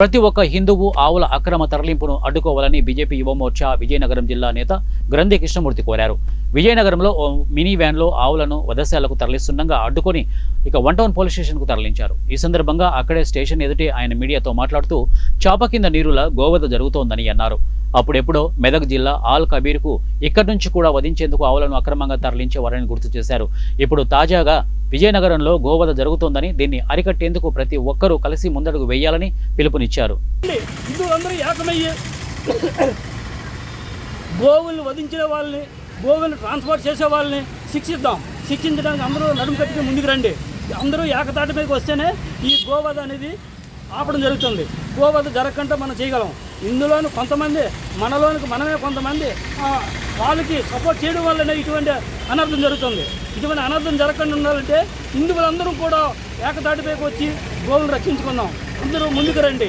ప్రతి ఒక్క హిందువు ఆవుల అక్రమ తరలింపును అడ్డుకోవాలని బీజేపీ యువమోర్చా విజయనగరం జిల్లా నేత గ్రంథి కృష్ణమూర్తి కోరారు. విజయనగరంలో ఓ మినీ వ్యాన్లో ఆవులను వధశాలకు తరలిస్తుండగా అడ్డుకొని వన్ టౌన్ పోలీస్ స్టేషన్కు తరలించారు. ఈ సందర్భంగా అక్కడే స్టేషన్ ఎదుటే ఆయన మీడియాతో మాట్లాడుతూ చాప కింద నీరుల గోవధ జరుగుతోందని అన్నారు. అప్పుడెప్పుడో మెదక్ జిల్లా ఆల్ కబీర్కు ఇక్కడి నుంచి కూడా వధించేందుకు ఆవులను అక్రమంగా తరలించేవారని గుర్తు చేశారు. ఇప్పుడు తాజాగా విజయనగరంలో గోవధ జరుగుతోందని, దీన్ని అరికట్టేందుకు ప్రతి ఒక్కరూ కలిసి ముందడుగు వేయాలని పిలుపునిచ్చారు. గోవుల్ని వధించే వాళ్ళని, గోవుల్ని ట్రాన్స్పోర్ట్ చేసే వాళ్ళని శిక్షిద్దాం. శిక్షించడానికి అందరూ నడుము కట్టుకుని ముందుకు రండి. అందరూ ఏకతాటి మీదకి వస్తేనే ఈ గోవధ అనేది ఆపడం జరుగుతుంది. గోవధ జరగకుండా మనం చేయగలం. ఇందులోని కొంతమంది, మనలోనికి మనమే కొంతమంది వాళ్ళకి సపోర్ట్ చేయడం వల్లనే ఇటువంటి అనర్థం జరుగుతుంది. ఇటువంటి అనర్థం జరగకుండా ఉండాలంటే హిందువులందరూ కూడా ఏకతాటిపైకి వచ్చి గోవులను రక్షించుకుందాం. అందరూ ముందుకు రండి.